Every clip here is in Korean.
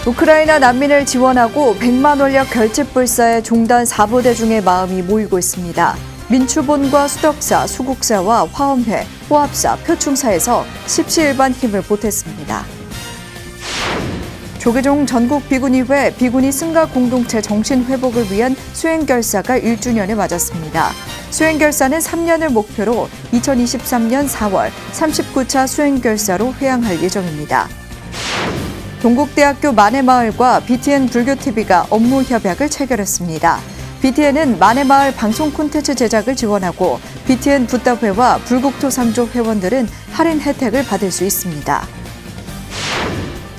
우크라이나 난민을 지원하고 100만 원력 결집불사의 종단 4부대 중의 마음이 모이고 있습니다. 민추본과 수덕사, 수국사와 화엄회, 호합사, 표충사에서 십시일반 힘을 보탰습니다. 조계종 전국비구니회 비구니 승가 공동체 정신회복을 위한 수행결사가 1주년을 맞았습니다. 수행결사는 3년을 목표로 2023년 4월 39차 수행결사로 회항할 예정입니다. 동국대학교 만해마을과 BTN 불교TV가 업무 협약을 체결했습니다. BTN은 만해마을 방송 콘텐츠 제작을 지원하고 BTN 붓다회와 불국토상조 회원들은 할인 혜택을 받을 수 있습니다.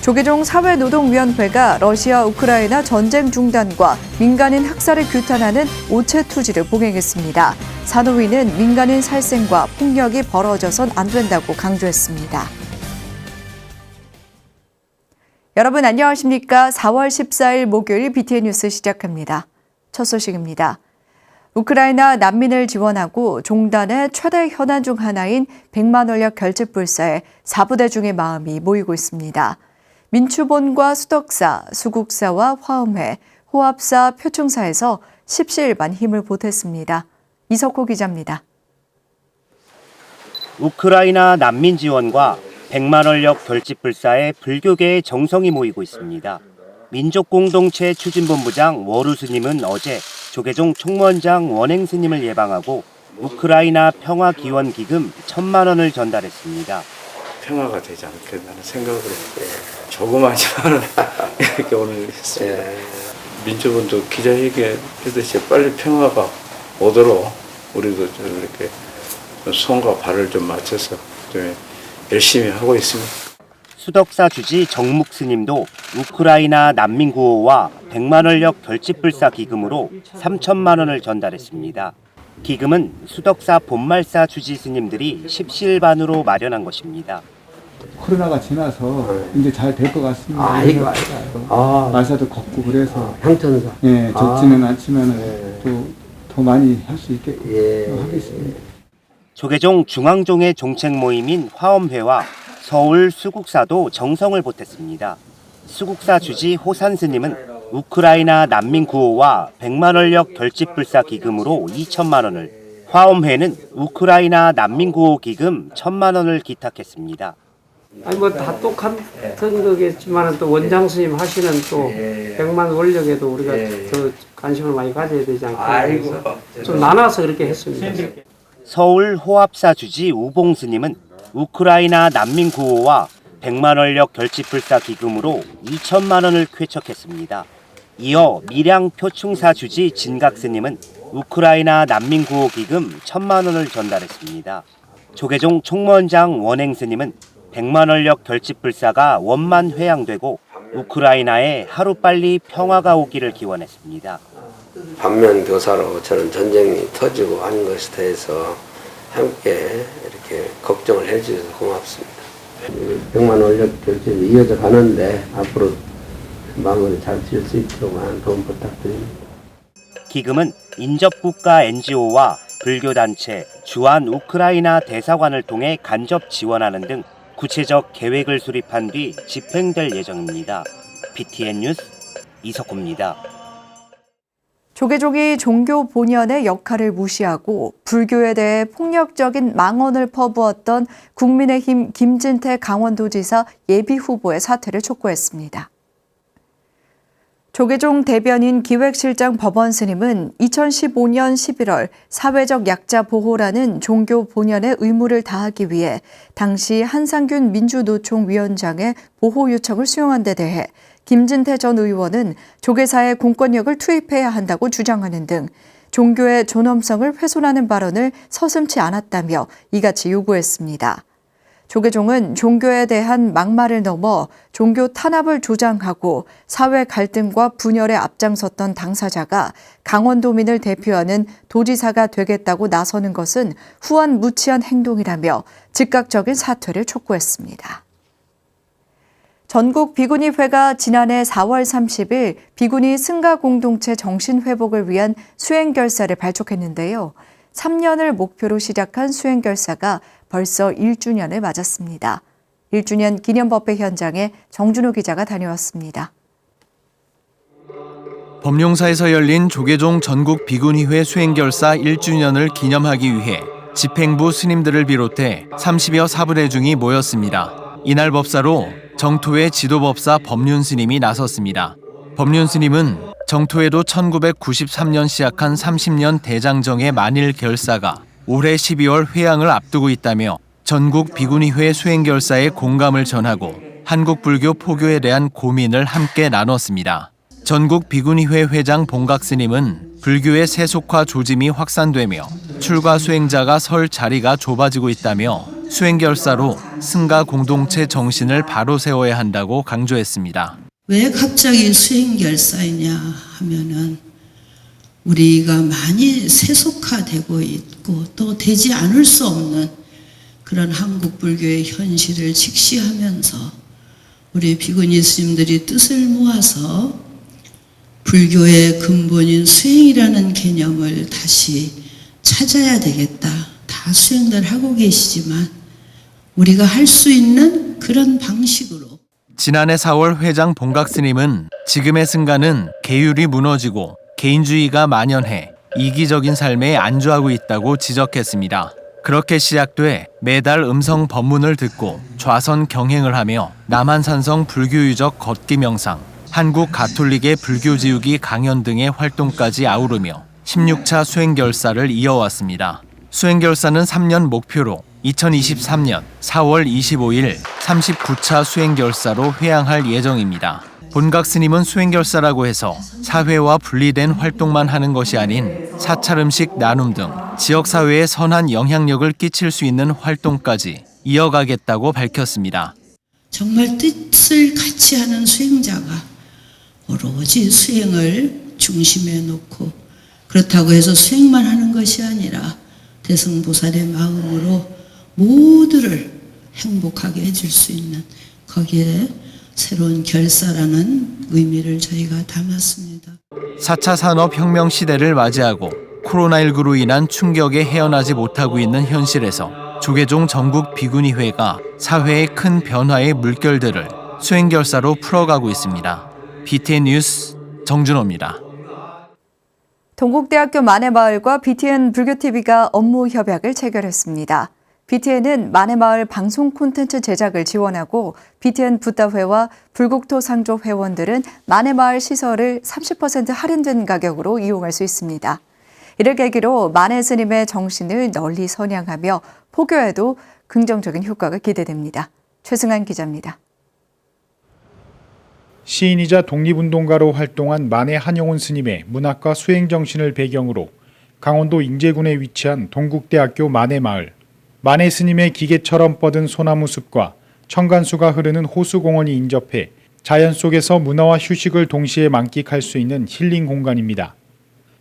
조계종 사회노동위원회가 러시아 우크라이나 전쟁 중단과 민간인 학살을 규탄하는 오체 투지를 봉행했습니다. 산호위는 민간인 살생과 폭력이 벌어져선 안 된다고 강조했습니다. 여러분 안녕하십니까? 4월 14일 목요일 BTN 뉴스 시작합니다. 첫 소식입니다. 우크라이나 난민을 지원하고 종단의 최대 현안 중 하나인 100만 원력 결집불사에 4부대 중의 마음이 모이고 있습니다. 민추본과 수덕사, 수국사와 화엄회, 호합사, 표충사에서 십시일반 힘을 보탰습니다. 이석호 기자입니다. 우크라이나 난민 지원과 100만 원력 결집불사에 불교계의 정성이 모이고 있습니다. 민족공동체 추진본부장 워루 스님은 어제 조계종 총무원장 원행 스님을 예방하고 우크라이나 평화기원기금 1,000만 원을 전달했습니다. 평화가 되지 않겠다는 생각으로 조그마하지만 이렇게 오늘 했습니다. 민주분도 기자회견 하듯이 빨리 평화가 오도록 우리도 좀 이렇게 손과 발을 좀 맞춰서 좀 열심히 하고 있습니다. 수덕사 주지 정묵 스님도 우크라이나 난민 구호와 100만 원력 결집불사 기금으로 3천만 원을 전달했습니다. 기금은 수덕사 본말사 주지 스님들이 십시일반으로 마련한 것입니다. 코로나가 지나서 이제 잘 될 것 같습니다. 말사도 걷고 그래서 향천사. 예, 적지는 않지만 또 더 많이 할 수 있게끔 하겠습니다. 조계종 중앙종의 종책 모임인 화엄회와 서울 수국사도 정성을 보탰습니다. 수국사 주지 호산 스님은 우크라이나 난민 구호와 100만 원력 결집불사 기금으로 2천만 원을, 화엄회는 우크라이나 난민 구호 기금 1,000만 원을 기탁했습니다. 아니 뭐 다 똑같은 거겠지만 또 원장 스님 하시는 또 100만 원력에도 우리가 더 관심을 많이 가져야 되지 않겠나 해서 좀 나눠서 그렇게 했습니다. 서울 호합사 주지 우봉 스님은 우크라이나 난민 구호와 100만 원력 결집불사 기금으로 2천만 원을 쾌척했습니다. 이어 밀양 표충사 주지 진각 스님은 우크라이나 난민 구호 기금 1,000만 원을 전달했습니다. 조계종 총무원장 원행 스님은 100만 원력 결집불사가 원만 회항되고 우크라이나에 하루빨리 평화가 오기를 기원했습니다. 반면 교사로 저는 전쟁이 터지고 하는 것에 대해서 함께 이렇게 걱정을 해주셔서 고맙습니다. 100만 원력 결집이 이어져 가는데 앞으로 마무리 잘 지을 수 있도록 도움 부탁드립니다. 기금은 인접국가 NGO와 불교단체, 주한 우크라이나 대사관을 통해 간접 지원하는 등 구체적 계획을 수립한 뒤 집행될 예정입니다. BTN 뉴스 이석호입니다. 조계종이 종교 본연의 역할을 무시하고 불교에 대해 폭력적인 망언을 퍼부었던 국민의힘 김진태 강원도지사 예비후보의 사퇴를 촉구했습니다. 조계종 대변인 기획실장 법원 스님은 2015년 11월 사회적 약자 보호라는 종교 본연의 의무를 다하기 위해 당시 한상균 민주노총 위원장의 보호 요청을 수용한 데 대해 김진태 전 의원은 조계사의 공권력을 투입해야 한다고 주장하는 등 종교의 존엄성을 훼손하는 발언을 서슴지 않았다며 이같이 요구했습니다. 조계종은 종교에 대한 막말을 넘어 종교 탄압을 조장하고 사회 갈등과 분열에 앞장섰던 당사자가 강원도민을 대표하는 도지사가 되겠다고 나서는 것은 후안무치한 행동이라며 즉각적인 사퇴를 촉구했습니다. 전국 비구니회가 지난해 4월 30일 비구니 승가 공동체 정신회복을 위한 수행결사를 발족했는데요. 3년을 목표로 시작한 수행결사가 벌써 1주년을 맞았습니다. 1주년 기념법회 현장에 정준호 기자가 다녀왔습니다. 법룡사에서 열린 조계종 전국 비구니회 수행결사 1주년을 기념하기 위해 집행부 스님들을 비롯해 30여 사부대중이 모였습니다. 이날 법사로 정토회 지도법사 법륜 스님이 나섰습니다. 법륜 스님은 정토회도 1993년 시작한 30년 대장정의 만일 결사가 올해 12월 회양을 앞두고 있다며 전국 비구니회 수행결사의 공감을 전하고 한국 불교 포교에 대한 고민을 함께 나눴습니다. 전국 비구니회 회장 봉각 스님은 불교의 세속화 조짐이 확산되며 출가 수행자가 설 자리가 좁아지고 있다며 수행결사로 승가 공동체 정신을 바로 세워야 한다고 강조했습니다. 왜 갑자기 수행결사이냐 하면은 우리가 많이 세속화되고 있고 또 되지 않을 수 없는 그런 한국 불교의 현실을 직시하면서 우리 비구니 스님들이 뜻을 모아서 불교의 근본인 수행이라는 개념을 다시 찾아야 되겠다. 다 수행들 하고 계시지만 우리가 할 수 있는 그런 방식으로. 지난해 4월 회장 봉각 스님은 지금의 승가는 계율이 무너지고 개인주의가 만연해 이기적인 삶에 안주하고 있다고 지적했습니다. 그렇게 시작돼 매달 음성 법문을 듣고 좌선 경행을 하며 남한산성 불교유적 걷기 명상, 한국 가톨릭의 불교지우기 강연 등의 활동까지 아우르며 16차 수행결사를 이어왔습니다. 수행결사는 3년 목표로 2023년 4월 25일 39차 수행결사로 회양할 예정입니다. 본각 스님은 수행결사라고 해서 사회와 분리된 활동만 하는 것이 아닌 사찰 음식 나눔 등 지역사회에 선한 영향력을 끼칠 수 있는 활동까지 이어가겠다고 밝혔습니다. 정말 뜻을 같이 하는 수행자가 오로지 수행을 중심에 놓고 그렇다고 해서 수행만 하는 것이 아니라 대승보살의 마음으로 모두를 행복하게 해줄 수 있는 거기에 새로운 결사라는 의미를 저희가 담았습니다. 4차 산업혁명 시대를 맞이하고 코로나19로 인한 충격에 헤어나지 못하고 있는 현실에서 조계종 전국 비구니회가 사회의 큰 변화의 물결들을 수행결사로 풀어가고 있습니다. BTN 뉴스 정준호입니다. 동국대학교 만해마을과 BTN 불교TV가 업무 협약을 체결했습니다. BTN은 만해마을 방송 콘텐츠 제작을 지원하고 BTN 붓다회와 불국토 상조 회원들은 만해마을 시설을 30% 할인된 가격으로 이용할 수 있습니다. 이를 계기로 만해 스님의 정신을 널리 선양하며 포교에도 긍정적인 효과가 기대됩니다. 최승한 기자입니다. 시인이자 독립운동가로 활동한 만해 한용운 스님의 문학과 수행 정신을 배경으로 강원도 인제군에 위치한 동국대학교 만해마을, 만해 스님의 기계처럼 뻗은 소나무 숲과 청간수가 흐르는 호수공원이 인접해 자연 속에서 문화와 휴식을 동시에 만끽할 수 있는 힐링 공간입니다.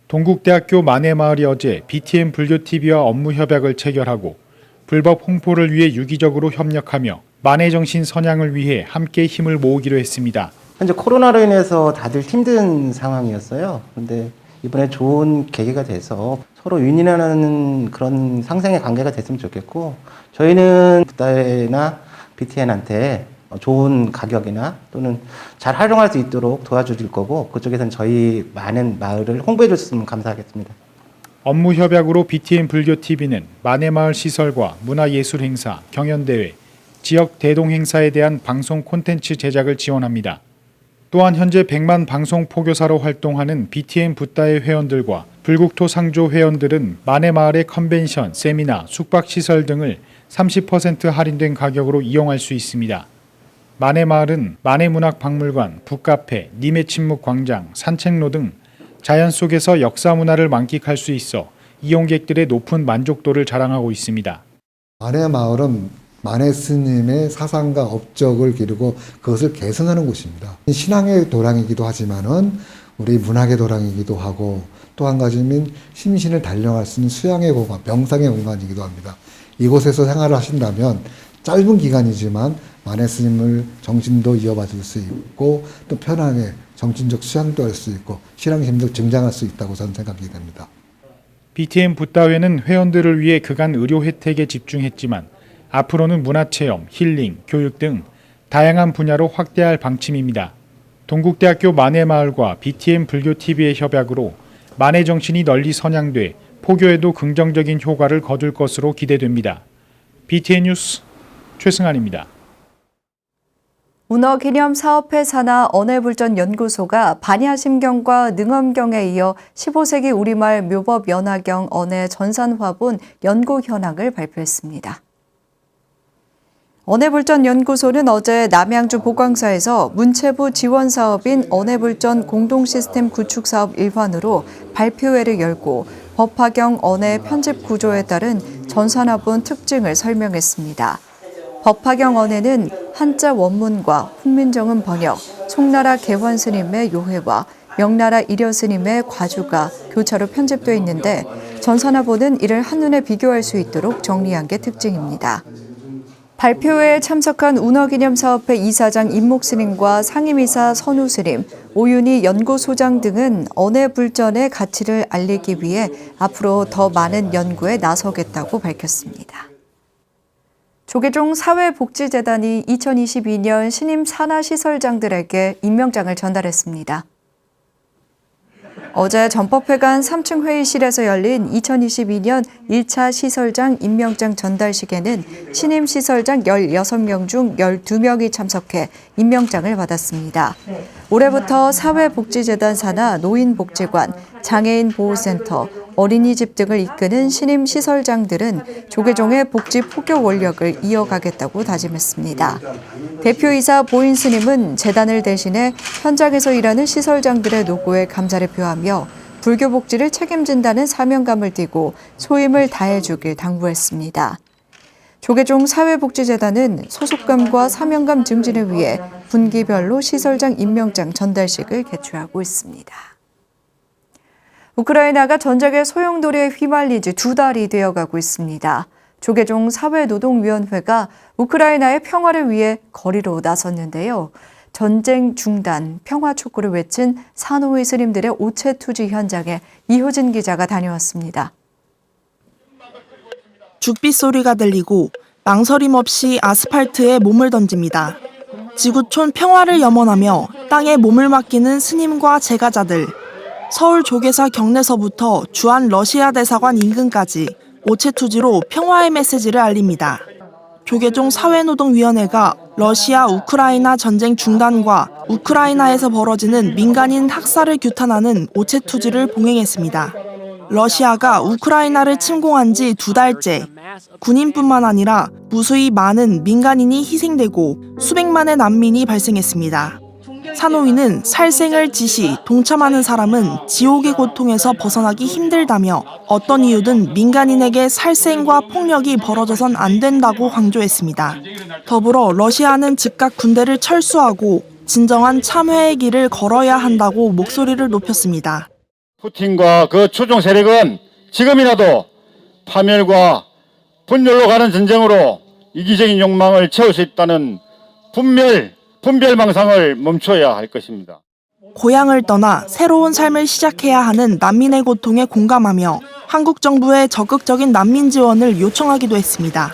동국대학교 만해마을이 어제 BTN 불교TV와 업무 협약을 체결하고 불법 홍보를 위해 유기적으로 협력하며 만해 정신 선양을 위해 함께 힘을 모으기로 했습니다. 현재 코로나로 인해서 다들 힘든 상황이었어요. 그런데 이번에 좋은 계기가 돼서 서로 윈윈하는 그런 상생의 관계가 됐으면 좋겠고, 저희는 붓다회나 BTN한테 좋은 가격이나 또는 잘 활용할 수 있도록 도와줄 거고, 그쪽에서는 저희 많은 마을을 홍보해 줬으면 감사하겠습니다. 업무 협약으로 BTN 불교TV는 만해마을 시설과 문화예술 행사, 경연대회, 지역 대동 행사에 대한 방송 콘텐츠 제작을 지원합니다. 또한 현재 100만 방송 포교사로 활동하는 BTN 붓다회 회원들과 불국토 상조 회원들은 만해마을의 컨벤션, 세미나, 숙박시설 등을 30% 할인된 가격으로 이용할 수 있습니다. 만해마을은 만해문학박물관, 북카페, 님의 침묵 광장, 산책로 등 자연 속에서 역사 문화를 만끽할 수 있어 이용객들의 높은 만족도를 자랑하고 있습니다. 만해마을은 만해 스님의 사상과 업적을 기르고 그것을 개선하는 곳입니다. 신앙의 도량이기도 하지만은 우리 문학의 도량이기도 하고, 또 한 가지는 심신을 단련할 수 있는 수양의 공간, 명상의 공간이기도 합니다. 이곳에서 생활을 하신다면 짧은 기간이지만 만해 스님을 정신도 이어받을 수 있고, 또 편하게 정신적 수양도 할 수 있고 신앙심도 증장할 수 있다고 저는 생각이 됩니다. BTN 붓다회는 회원들을 위해 그간 의료 혜택에 집중했지만 앞으로는 문화체험, 힐링, 교육 등 다양한 분야로 확대할 방침입니다. 동국대학교 만해마을과 BTN 불교TV의 협약으로 만해 정신이 널리 선양돼 포교에도 긍정적인 효과를 거둘 것으로 기대됩니다. BTN 뉴스 최승환입니다. 문어기념사업회 산하 언해불전연구소가 반야심경과 능엄경에 이어 15세기 우리말 묘법 연화경 언해 전산화본 연구 현황을 발표했습니다. 언해불전연구소는 어제 남양주 보광사에서 문체부 지원 사업인 언해불전 공동시스템 구축사업 일환으로 발표회를 열고 법화경 언해 편집 구조에 따른 전산화본 특징을 설명했습니다. 법화경 언해는 한자 원문과 훈민정음 번역, 송나라 개환 스님의 요회와 명나라 이려 스님의 과주가 교차로 편집되어 있는데 전산화본은 이를 한눈에 비교할 수 있도록 정리한 게 특징입니다. 발표회에 참석한 운어기념사업회 이사장 임목 스님과 상임이사 선우 스님, 오윤희 연구소장 등은 언해불전의 가치를 알리기 위해 앞으로 더 많은 연구에 나서겠다고 밝혔습니다. 조계종 사회복지재단이 2022년 신임 산하시설장들에게 임명장을 전달했습니다. 어제 전법회관 3층 회의실에서 열린 2022년 1차 시설장 임명장 전달식에는 신임 시설장 16명 중 12명이 참석해 임명장을 받았습니다. 올해부터 사회복지재단 산하 노인복지관, 장애인보호센터, 어린이집 등을 이끄는 신임 시설장들은 조계종의 복지 포교 원력을 이어가겠다고 다짐했습니다. 대표이사 보인 스님은 재단을 대신해 현장에서 일하는 시설장들의 노고에 감사를 표하며 불교 복지를 책임진다는 사명감을 띠고 소임을 다해주길 당부했습니다. 조계종 사회복지재단은 소속감과 사명감 증진을 위해 분기별로 시설장 임명장 전달식을 개최하고 있습니다. 우크라이나가 전쟁의 소용돌이에 휘말리지 2달이 되어가고 있습니다. 조계종 사회노동위원회가 우크라이나의 평화를 위해 거리로 나섰는데요. 전쟁 중단, 평화 촉구를 외친 산호위 스님들의 오체 투지 현장에 이효진 기자가 다녀왔습니다. 죽빛 소리가 들리고 망설임 없이 아스팔트에 몸을 던집니다. 지구촌 평화를 염원하며 땅에 몸을 맡기는 스님과 제가자들. 서울 조계사 경내서부터 주한 러시아 대사관 인근까지 오체투지로 평화의 메시지를 알립니다. 조계종 사회노동위원회가 러시아 우크라이나 전쟁 중단과 우크라이나에서 벌어지는 민간인 학살을 규탄하는 오체투지를 봉행했습니다. 러시아가 우크라이나를 침공한 지 2달째, 군인뿐만 아니라 무수히 많은 민간인이 희생되고 수백만의 난민이 발생했습니다. 산호위는 살생을 지시, 동참하는 사람은 지옥의 고통에서 벗어나기 힘들다며 어떤 이유든 민간인에게 살생과 폭력이 벌어져선 안 된다고 강조했습니다. 더불어 러시아는 즉각 군대를 철수하고 진정한 참회의 길을 걸어야 한다고 목소리를 높였습니다. 푸틴과 그 추종 세력은 지금이라도 파멸과 분열로 가는 전쟁으로 이기적인 욕망을 채울 수 있다는 분별망상을 멈춰야 할 것입니다. 고향을 떠나 새로운 삶을 시작해야 하는 난민의 고통에 공감하며 한국 정부의 적극적인 난민 지원을 요청하기도 했습니다.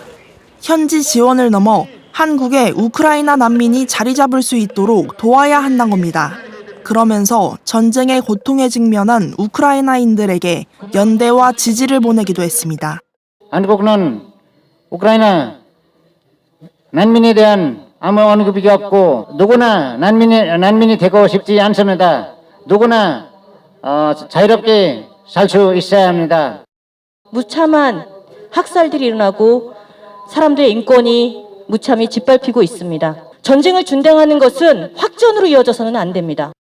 현지 지원을 넘어 한국에 우크라이나 난민이 자리 잡을 수 있도록 도와야 한다는 겁니다. 그러면서 전쟁의 고통에 직면한 우크라이나인들에게 연대와 지지를 보내기도 했습니다. 한국은 우크라이나 난민에 대한 아무 언급이 없고 누구나 난민이 되고 싶지 않습니다. 누구나 자유롭게 살 수 있어야 합니다. 무참한 학살들이 일어나고 사람들의 인권이 무참히 짓밟히고 있습니다. 전쟁을 준당하는 것은 확전으로 이어져서는 안 됩니다.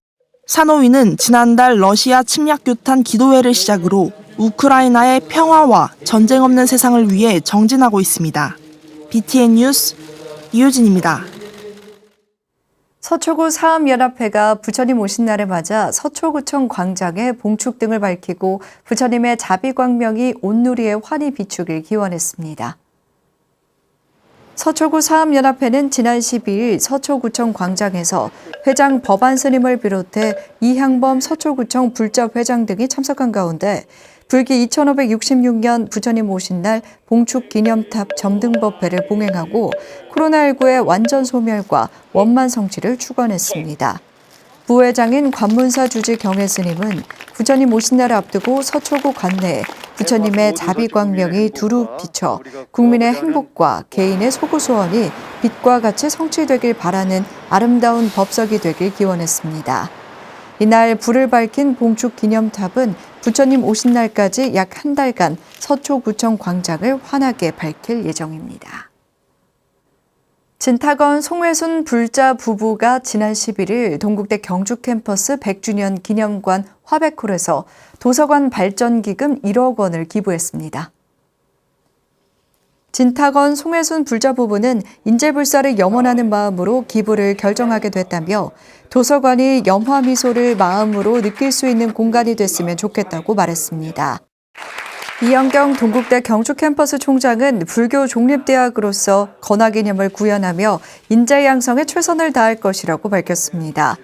산호위는 지난달 러시아 침략 규탄 기도회를 시작으로 우크라이나의 평화와 전쟁 없는 세상을 위해 정진하고 있습니다. BTN 뉴스 이효진입니다. 서초구 사암연합회가 부처님 오신 날을 맞아 서초구청 광장에 봉축 등을 밝히고 부처님의 자비광명이 온누리에 환히 비추길 기원했습니다. 서초구 사암연합회는 지난 12일 서초구청 광장에서 회장 법안 스님을 비롯해 이향범 서초구청 불자회장 등이 참석한 가운데 불기 2566년 부처님 오신 날 봉축 기념탑 점등법회를 봉행하고 코로나19의 완전 소멸과 원만 성취를 축원했습니다. 부회장인 관문사 주지 경혜 스님은 부처님 오신 날을 앞두고 서초구 관내에 부처님의 자비광명이 두루 비쳐 국민의 행복과 개인의 소구소원이 빛과 같이 성취되길 바라는 아름다운 법석이 되길 기원했습니다. 이날 불을 밝힌 봉축 기념탑은 부처님 오신 날까지 약 한 달간 서초구청 광장을 환하게 밝힐 예정입니다. 진타건 송회순 불자 부부가 지난 11일 동국대 경주캠퍼스 100주년 기념관 화백홀에서 도서관 발전기금 1억 원을 기부했습니다. 진타건 송회순 불자 부부는 인재불사를 염원하는 마음으로 기부를 결정하게 됐다며 도서관이 염화미소를 마음으로 느낄 수 있는 공간이 됐으면 좋겠다고 말했습니다. 이영경 동국대 경주캠퍼스 총장은 불교 종립대학으로서 건화기념을 구현하며 인재 양성에 최선을 다할 것이라고 밝혔습니다.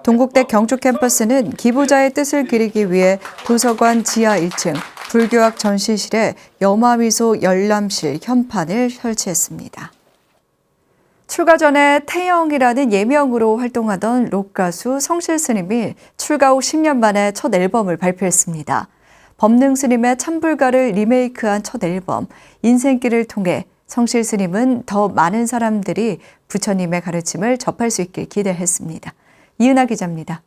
동국대 경주캠퍼스는 기부자의 뜻을 기리기 위해 도서관 지하 1층 불교학 전시실에 염화미소 열람실 현판을 설치했습니다. 출가 전에 태영이라는 예명으로 활동하던 록 가수 성실 스님이 출가 후 10년 만에 첫 앨범을 발표했습니다. 법능 스님의 찬불가를 리메이크한 첫 앨범 인생길을 통해 성실 스님은 더 많은 사람들이 부처님의 가르침을 접할 수 있길 기대했습니다. 이은하 기자입니다.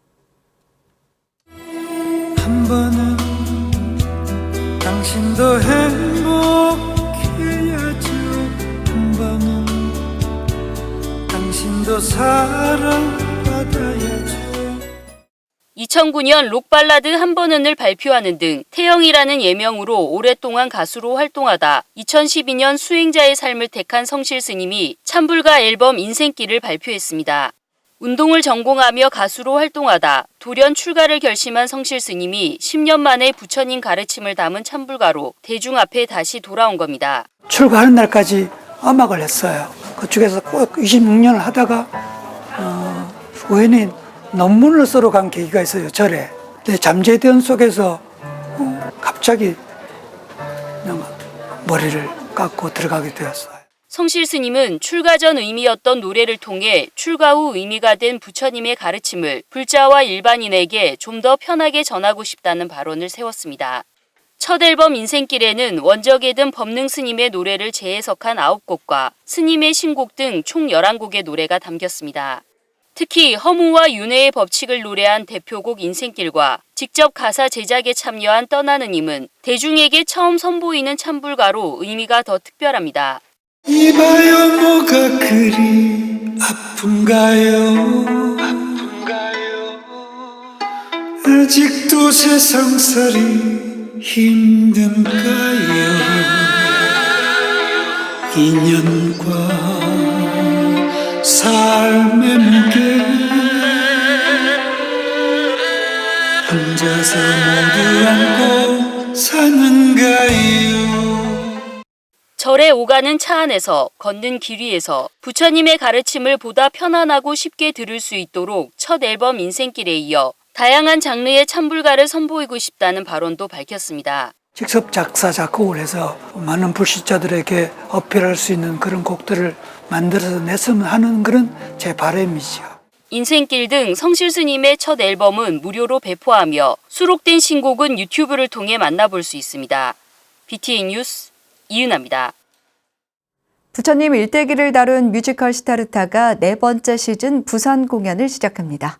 한 번은 당신도 행복해야죠. 한 번은 당신도 사랑받아야죠. 2009년 록발라드 한 번은을 발표하는 등 태영이라는 예명으로 오랫동안 가수로 활동하다 2012년 수행자의 삶을 택한 성실 스님이 찬불가 앨범 인생길을 발표했습니다. 운동을 전공하며 가수로 활동하다 돌연 출가를 결심한 성실 스님이 10년 만에 부처님 가르침을 담은 찬불가로 대중 앞에 다시 돌아온 겁니다. 출가하는 날까지 음악을 했어요. 그쪽에서 꼭 26년을 하다가 후에는 논문을 쓰러 간 계기가 있어요, 절에. 근데 잠재된 속에서 갑자기 그냥 머리를 깎고 들어가게 되었어요. 성실 스님은 출가 전 의미였던 노래를 통해 출가 후 의미가 된 부처님의 가르침을 불자와 일반인에게 좀 더 편하게 전하고 싶다는 발언을 세웠습니다. 첫 앨범 인생길에는 원적에 든 법능 스님의 노래를 재해석한 9곡과 스님의 신곡 등 총 11곡의 노래가 담겼습니다. 특히 허무와 윤회의 법칙을 노래한 대표곡 인생길과 직접 가사 제작에 참여한 떠나는님은 대중에게 처음 선보이는 찬불가로 의미가 더 특별합니다. 이봐요 뭐가 그리 아픈가요? 아직도 세상살이 힘든가요? 인연과 삶의 무게 혼자서 모두 안고 사는가요? 절에 오가는 차 안에서 걷는 길 위에서 부처님의 가르침을 보다 편안하고 쉽게 들을 수 있도록 첫 앨범 인생길에 이어 다양한 장르의 찬불가를 선보이고 싶다는 발언도 밝혔습니다. 직접 작사, 작곡을 해서 많은 불신자들에게 어필할 수 있는 그런 곡들을 만들어서 냈으면 하는 그런 제 바람이죠. 인생길 등 성실 스님의 첫 앨범은 무료로 배포하며 수록된 신곡은 유튜브를 통해 만나볼 수 있습니다. BTN 뉴스 이은하입니다. 부처님 일대기를 다룬 뮤지컬 시타르타가 4번째 시즌 부산 공연을 시작합니다.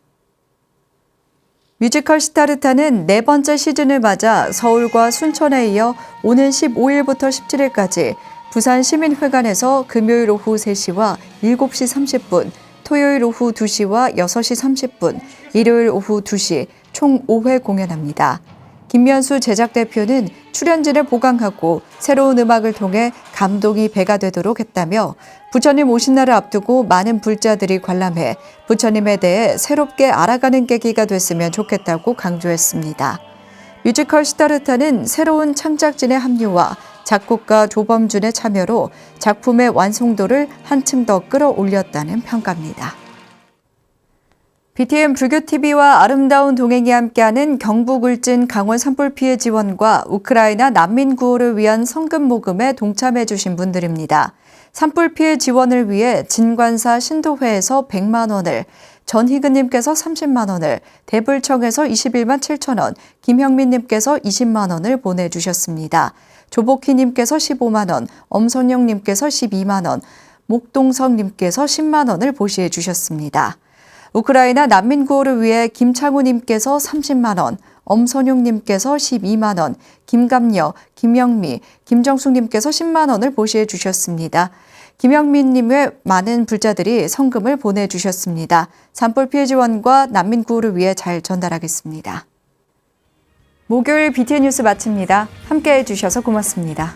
뮤지컬 시타르타는 4번째 시즌을 맞아 서울과 순천에 이어 오는 15일부터 17일까지 부산 시민회관에서 금요일 오후 3시와 7시 30분, 토요일 오후 2시와 6시 30분, 일요일 오후 2시 총 5회 공연합니다. 김면수 제작대표는 출연진을 보강하고 새로운 음악을 통해 감동이 배가 되도록 했다며 부처님 오신 날을 앞두고 많은 불자들이 관람해 부처님에 대해 새롭게 알아가는 계기가 됐으면 좋겠다고 강조했습니다. 뮤지컬 시타르타는 새로운 창작진의 합류와 작곡가 조범준의 참여로 작품의 완성도를 한층 더 끌어올렸다는 평가입니다. BTN 불교TV와 아름다운 동행이 함께하는 경북 울진 강원 산불 피해 지원과 우크라이나 난민 구호를 위한 성금 모금에 동참해 주신 분들입니다. 산불 피해 지원을 위해 진관사 신도회에서 100만 원을, 전희근님께서 30만 원을, 대불청에서 21만 7천 원, 김형민님께서 20만 원을 보내주셨습니다. 조복희님께서 15만 원, 엄선영님께서 12만 원, 목동성님께서 10만 원을 보시해 주셨습니다. 우크라이나 난민 구호를 위해 김창우님께서 30만 원, 엄선용님께서 12만 원, 김감여, 김영미, 김정숙님께서 10만 원을 보시해 주셨습니다. 김영민님의 많은 불자들이 성금을 보내주셨습니다. 산불 피해 지원과 난민 구호를 위해 잘 전달하겠습니다. 목요일 BTN 뉴스 마칩니다. 함께해 주셔서 고맙습니다.